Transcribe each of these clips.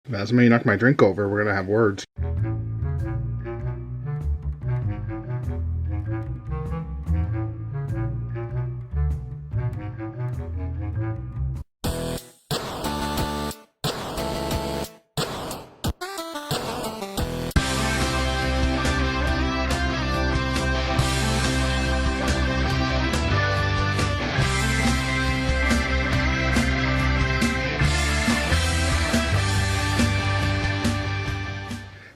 That's me knock my drink over. We're gonna have words.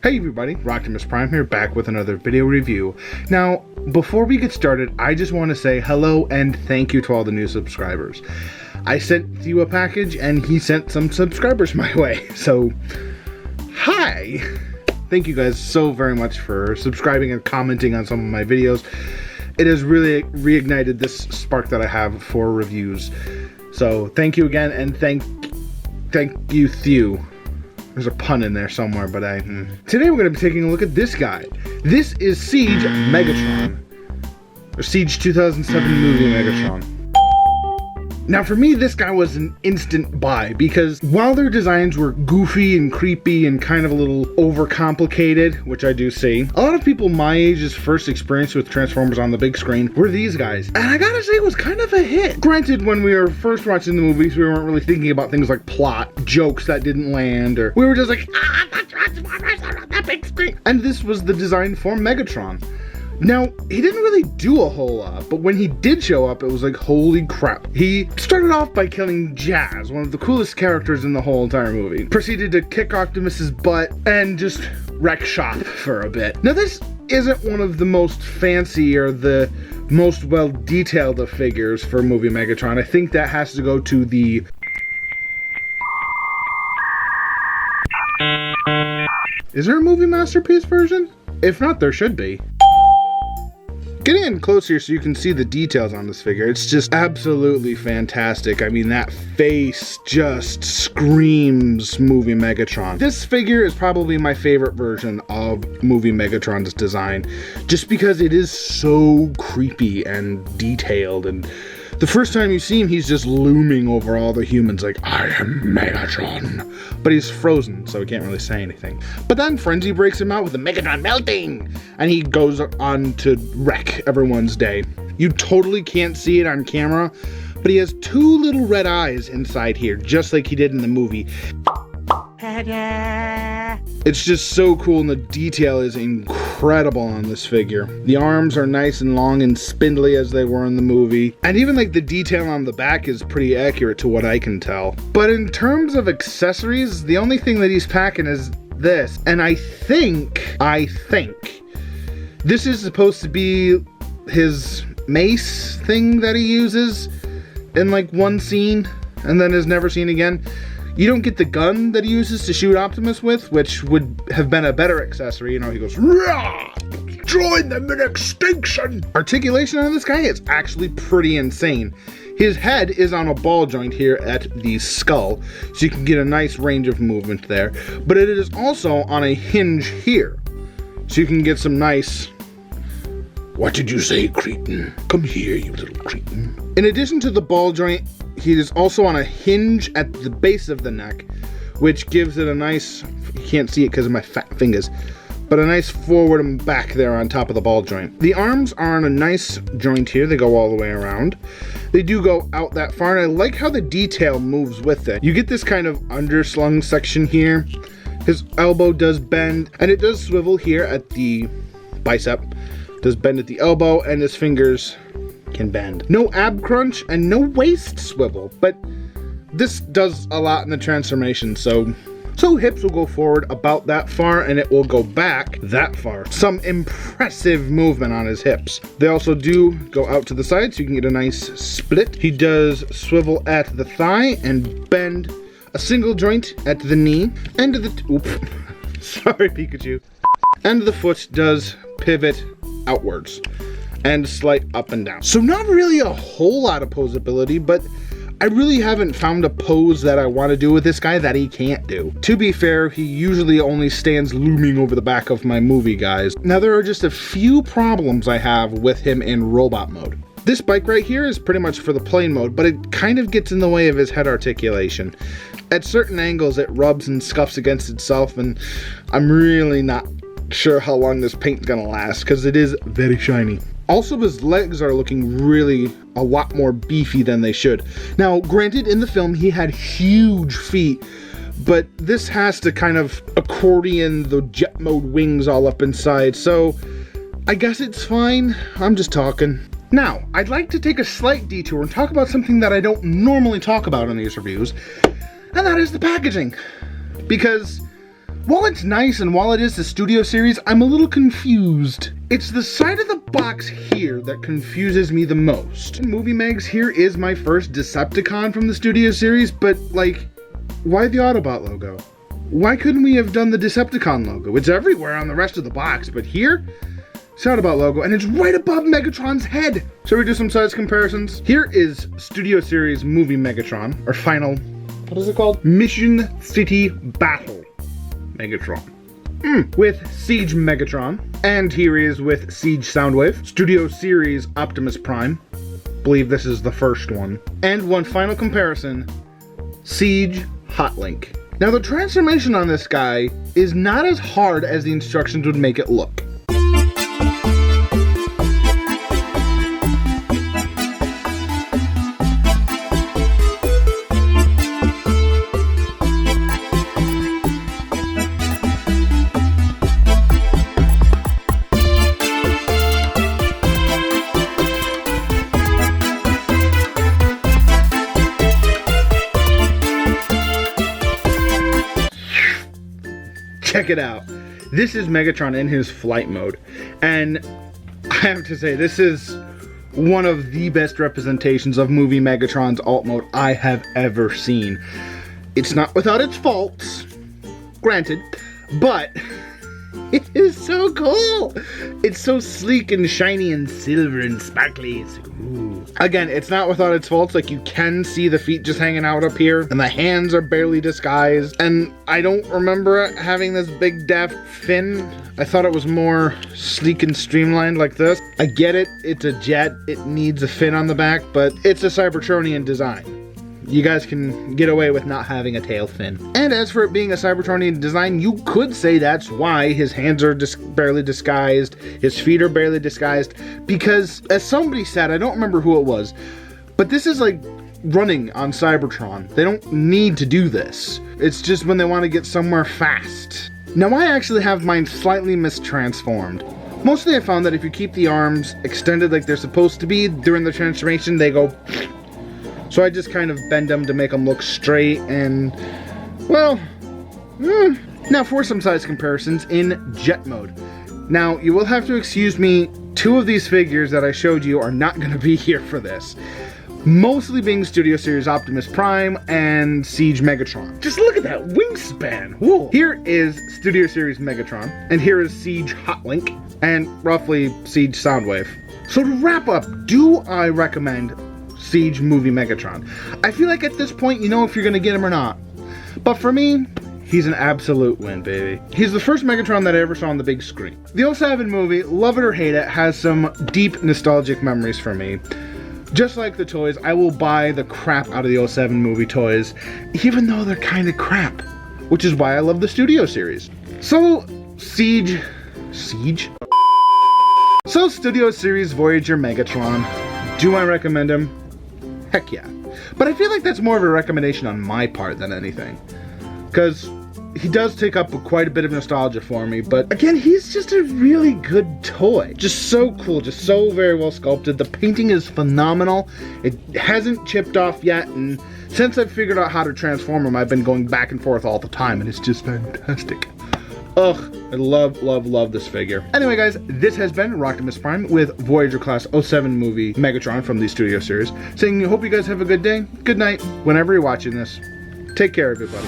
Hey everybody, Rocktimus Prime here, back with another video review. Now, before we get started, I just want to say hello and thank you to all the new subscribers. I sent you a package and he sent some subscribers my way, so hi! Thank you guys so very much for subscribing and commenting on some of my videos. It has really reignited this spark that I have for reviews. So thank you again, and thank you, Thew. There's a pun in there somewhere, but Today we're going to be taking a look at this guy. This is Siege Megatron. Or Siege 2007 movie Megatron. Now for me, this guy was an instant buy, because while their designs were goofy and creepy and kind of a little overcomplicated, which I do see, a lot of people my age's first experience with Transformers on the big screen were these guys. And I gotta say, it was kind of a hit. Granted, when we were first watching the movies, we weren't really thinking about things like plot, jokes that didn't land, or we were just like, the Transformers are on that big screen. And this was the design for Megatron. Now, he didn't really do a whole lot, but when he did show up, it was like, holy crap. He started off by killing Jazz, one of the coolest characters in the whole entire movie. Proceeded to kick Optimus's butt and just wreck shop for a bit. Now, this isn't one of the most fancy or the most well-detailed of figures for movie Megatron. I think that has to go to the... Is there a movie masterpiece version? If not, there should be. Getting in close here so you can see the details on this figure, it's just absolutely fantastic. I mean, that face just screams movie Megatron. This figure is probably my favorite version of movie Megatron's design, just because it is so creepy and detailed, and the first time you see him, he's just looming over all the humans like, I am Megatron. But he's frozen, so he can't really say anything. But then Frenzy breaks him out with the Megatron melting, and he goes on to wreck everyone's day. You totally can't see it on camera, but he has two little red eyes inside here, just like he did in the movie. It's just so cool, and the detail is incredible on this figure. The arms are nice and long and spindly as they were in the movie, and even like the detail on the back is pretty accurate to what I can tell. But in terms of accessories, the only thing that he's packing is this, and I think this is supposed to be his mace thing that he uses in like one scene and then is never seen again. You don't get the gun that he uses to shoot Optimus with, which would have been a better accessory. You know, he goes, "Rah! Join them in extinction!" Articulation on this guy is actually pretty insane. His head is on a ball joint here at the skull, so you can get a nice range of movement there. But it is also on a hinge here, so you can get some nice... What did you say, cretin? Come here, you little cretin. In addition to the ball joint, he is also on a hinge at the base of the neck, which gives it a nice, you can't see it because of my fat fingers, but a nice forward and back there on top of the ball joint. The arms are on a nice joint here. They go all the way around. They do go out that far, and I like how the detail moves with it. You get this kind of underslung section here. His elbow does bend, and it does swivel here at the bicep. Does bend at the elbow, and his fingers can bend. No ab crunch and no waist swivel, but this does a lot in the transformation, so hips will go forward about that far and it will go back that far. Some impressive movement on his hips. They also do go out to the side, so you can get a nice split. He does swivel at the thigh and bend a single joint at the knee, and the sorry, Pikachu. And the foot does pivot outwards and slight up and down. So not really a whole lot of posability, but I really haven't found a pose that I want to do with this guy that he can't do. To be fair, he usually only stands looming over the back of my movie guys. Now there are just a few problems I have with him in robot mode. This bike right here is pretty much for the plane mode, but it kind of gets in the way of his head articulation. At certain angles, it rubs and scuffs against itself, and I'm really not sure how long this paint's gonna last, because it is very shiny. Also, his legs are looking really a lot more beefy than they should. Now, granted, in the film, he had huge feet, but this has to kind of accordion the jet mode wings all up inside, so I guess it's fine. I'm just talking. Now, I'd like to take a slight detour and talk about something that I don't normally talk about in these reviews, and that is the packaging. Because while it's nice and while it is the Studio Series, I'm a little confused. It's the side of the box here that confuses me the most. In Movie Megs, here is my first Decepticon from the Studio Series, but like, why the Autobot logo? Why couldn't we have done the Decepticon logo? It's everywhere on the rest of the box, but here, it's Autobot logo, and it's right above Megatron's head. Shall we do some size comparisons? Here is Studio Series Movie Megatron, or final, what is it called? Mission City Battle Megatron. With Siege Megatron. And here he is with Siege Soundwave. Studio Series Optimus Prime. Believe this is the first one. And one final comparison, Siege Hotlink. Now the transformation on this guy is not as hard as the instructions would make it look. Check it out. This is Megatron in his flight mode, and I have to say, this is one of the best representations of Movie Megatron's alt mode I have ever seen. It's not without its faults, granted, but it is so cool. It's so sleek and shiny and silver and sparkly. Ooh. Again, it's not without its faults. Like, you can see the feet just hanging out up here, and the hands are barely disguised. And I don't remember it having this big daft fin. I thought it was more sleek and streamlined like this. I get it. It's a jet. It needs a fin on the back, but it's a Cybertronian design. You guys can get away with not having a tail fin. And as for it being a Cybertronian design, you could say that's why his hands are barely disguised, his feet are barely disguised, because as somebody said, I don't remember who it was, but this is like running on Cybertron. They don't need to do this. It's just when they want to get somewhere fast. Now I actually have mine slightly mistransformed. Mostly I found that if you keep the arms extended like they're supposed to be during the transformation, they go. So I just kind of bend them to make them look straight and, well, Now for some size comparisons in jet mode. Now you will have to excuse me, two of these figures that I showed you are not going to be here for this. Mostly being Studio Series Optimus Prime and Siege Megatron. Just look at that wingspan. Whoa. Here is Studio Series Megatron, and here is Siege Hotlink, and roughly Siege Soundwave. So to wrap up, do I recommend Siege Movie Megatron? I feel like at this point you know if you're gonna get him or not. But for me, he's an absolute win, baby. He's the first Megatron that I ever saw on the big screen. The 07 movie, love it or hate it, has some deep nostalgic memories for me. Just like the toys, I will buy the crap out of the 07 movie toys, even though they're kind of crap. Which is why I love the Studio Series. So, Siege? So, Studio Series Voyager Megatron. Do I recommend him? Heck yeah. But I feel like that's more of a recommendation on my part than anything. Because he does take up quite a bit of nostalgia for me, but again, he's just a really good toy. Just so cool, just so very well sculpted. The painting is phenomenal. It hasn't chipped off yet, and since I've figured out how to transform him, I've been going back and forth all the time, and it's just fantastic. Ugh, I love this figure. Anyway, guys, this has been Rocktimus Prime with Voyager Class 07 movie Megatron from the Studio Series. Saying, hope you guys have a good day, good night, whenever you're watching this. Take care, everybody.